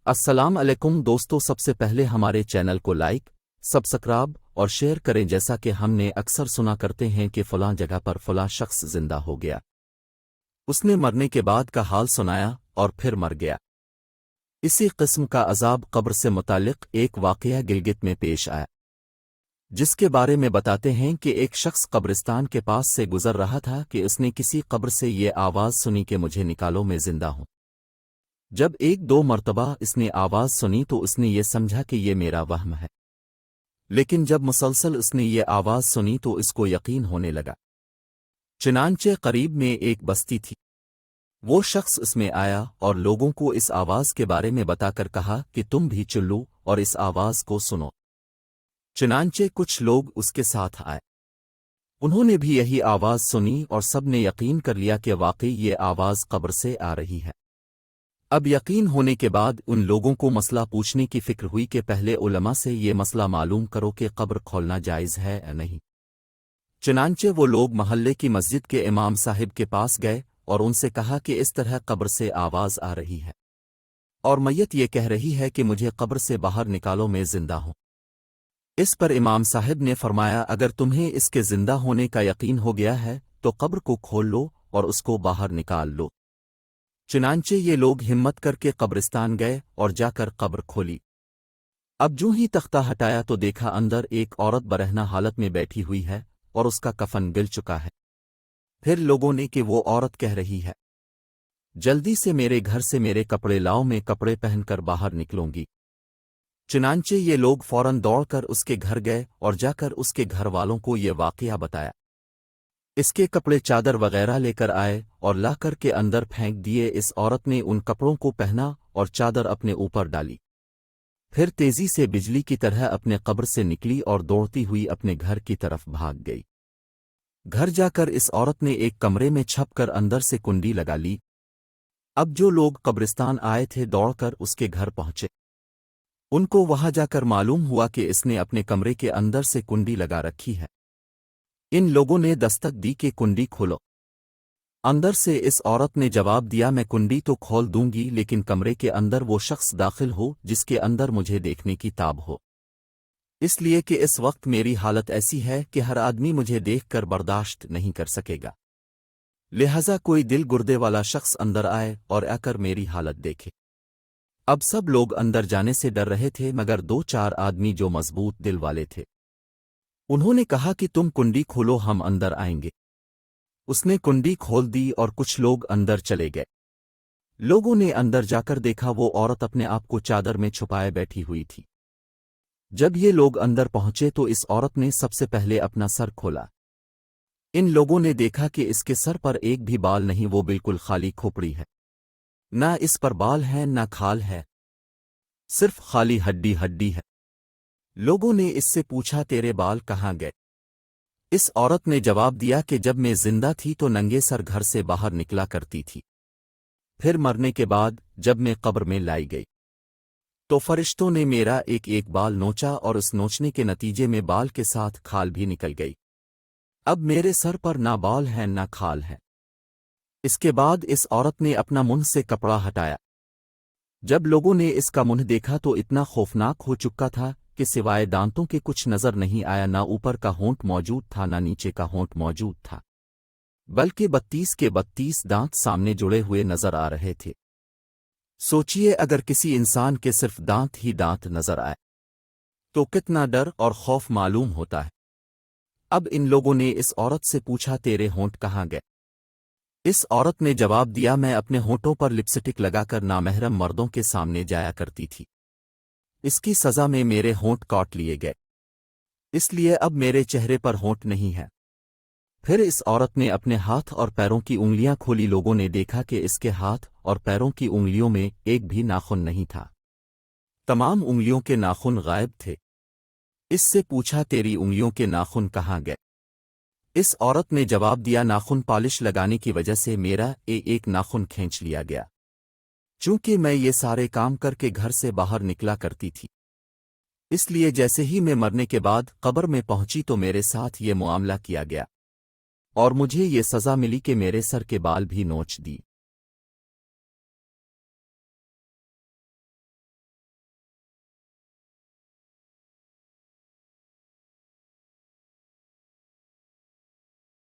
अस्सलाम अलैकुम दोस्तों, सबसे पहले हमारे चैनल को लाइक, सब्सक्राइब और शेयर करें। जैसा कि हमने अक्सर सुना करते हैं कि फलां जगह पर फलां शख्स जिंदा हो गया, उसने मरने के बाद का हाल सुनाया और फिर मर गया। इसी किस्म का अजाब कब्र से मुतालिक एक वाक़या गिलगित में पेश आया, जिसके बारे में बताते हैं कि एक शख्स कब्रिस्तान के पास से गुजर रहा था कि उसने किसी कब्र से ये आवाज़ सुनी कि मुझे निकालो, मैं जिंदा हूं। जब एक दो मर्तबा इसने आवाज़ सुनी तो उसने ये समझा कि ये मेरा वहम है, लेकिन जब मुसलसल उसने ये आवाज़ सुनी तो इसको यकीन होने लगा। चुनांचे करीब में एक बस्ती थी। वो शख्स उसमें आया और लोगों को इस आवाज़ के बारे में बताकर कहा कि तुम भी चुल्लो और इस आवाज़ को सुनो। चुनांचे कुछ लोग उसके साथ आए। उन्होंने भी यही आवाज़ सुनी और सब ने यकीन कर लिया कि वाकई ये आवाज़ कब्र से आ रही है। अब यकीन होने के बाद उन लोगों को मसला पूछने की फिक्र हुई कि पहले उलमा से ये मसला मालूम करो कि कब्र खोलना जायज़ है या नहीं। चुनांचे वो लोग महल्ले की मस्जिद के इमाम साहिब के पास गए और उनसे कहा कि इस तरह कब्र से आवाज़ आ रही है और मैयत ये कह रही है कि मुझे कब्र से बाहर निकालो, मैं जिंदा हूं। इस पर इमाम साहिब ने फरमाया, अगर तुम्हें इसके जिंदा होने का यकीन हो गया है तो कब्र को खोल लो और उसको बाहर निकाल लो। चुनांचे ये लोग हिम्मत करके कब्रिस्तान गए और जाकर कब्र खोली। अब जो ही तख्ता हटाया तो देखा अंदर एक औरत बरहना हालत में बैठी हुई है और उसका कफन गिल चुका है। फिर लोगों ने कि वो औरत कह रही है, जल्दी से मेरे घर से मेरे कपड़े लाओ, मैं कपड़े पहनकर बाहर निकलूंगी। चुनांचे ये लोग फौरन दौड़कर उसके घर गए और जाकर उसके घर वालों को ये वाकया बताया। इसके कपड़े चादर वगैरह लेकर आए और लाकर के अंदर फेंक दिए। इस औरत ने उन कपड़ों को पहना और चादर अपने ऊपर डाली। फिर तेजी से बिजली की तरह अपने कब्र से निकली और दौड़ती हुई अपने घर की तरफ भाग गई। घर जाकर इस औरत ने एक कमरे में छपकर अंदर से कुंडी लगा ली। अब जो लोग कब्रिस्तान आए थे दौड़कर उसके घर पहुंचे। उनको वहां जाकर मालूम हुआ कि इसने अपने कमरे के अंदर से कुंडी लगा रखी है। इन लोगों ने दस्तक दी कि कुंडी खोलो। अंदर से इस औरत ने जवाब दिया, मैं कुंडी तो खोल दूंगी लेकिन कमरे के अंदर वो शख्स दाखिल हो जिसके अंदर मुझे देखने की ताब हो, इसलिए कि इस वक्त मेरी हालत ऐसी है कि हर आदमी मुझे देखकर बर्दाश्त नहीं कर सकेगा। लिहाजा कोई दिल गुर्दे वाला शख्स अंदर आए और आकर मेरी हालत देखे। अब सब लोग अंदर जाने से डर रहे थे मगर दो चार आदमी जो मजबूत दिल वाले थे, उन्होंने कहा कि तुम कुंडी खोलो, हम अंदर आएंगे। उसने कुंडी खोल दी और कुछ लोग अंदर चले गए। लोगों ने अंदर जाकर देखा वो औरत अपने आप को चादर में छुपाए बैठी हुई थी। जब ये लोग अंदर पहुंचे तो इस औरत ने सबसे पहले अपना सर खोला। इन लोगों ने देखा कि इसके सर पर एक भी बाल नहीं, वो बिल्कुल खाली खोपड़ी है। ना इस पर बाल है ना खाल है, सिर्फ खाली हड्डी हड्डी है। लोगों ने इससे पूछा, तेरे बाल कहाँ गए? इस औरत ने जवाब दिया कि जब मैं जिंदा थी तो नंगे सर घर से बाहर निकला करती थी, फिर मरने के बाद जब मैं कब्र में लाई गई तो फरिश्तों ने मेरा एक एक बाल नोचा और उस नोचने के नतीजे में बाल के साथ खाल भी निकल गई। अब मेरे सर पर ना बाल है ना खाल है। इसके बाद इस औरत ने अपना मुंह से कपड़ा हटाया। जब लोगों ने इसका मुंह देखा तो इतना खौफनाक हो चुका था कि सिवाय दांतों के कुछ नजर नहीं आया। ना ऊपर का होंठ मौजूद था ना नीचे का होंठ मौजूद था, बल्कि 32 के 32 दांत सामने जुड़े हुए नजर आ रहे थे। सोचिए, अगर किसी इंसान के सिर्फ दांत ही दांत नजर आए तो कितना डर और खौफ मालूम होता है। अब इन लोगों ने इस औरत से पूछा, तेरे होंठ कहाँ गए? इस औरत ने जवाब दिया, मैं अपने होंठों पर लिपस्टिक लगाकर नामहरम मर्दों के सामने जाया करती थी। इसकी सजा में मेरे होंठ काट लिए गए, इसलिए अब मेरे चेहरे पर होंठ नहीं है। फिर इस औरत ने अपने हाथ और पैरों की उंगलियां खोली। लोगों ने देखा कि इसके हाथ और पैरों की उंगलियों में एक भी नाखून नहीं था, तमाम उंगलियों के नाखून गायब थे। इससे पूछा, तेरी उंगलियों के नाखून कहाँ गए? इस औरत ने जवाब दिया, नाखून पॉलिश लगाने की वजह से मेरा एक नाखून खींच लिया गया। चूंकि मैं ये सारे काम करके घर से बाहर निकला करती थी, इसलिए जैसे ही मैं मरने के बाद कब्र में पहुंची तो मेरे साथ ये मुआमला किया गया और मुझे ये सजा मिली कि मेरे सर के बाल भी नोच दी।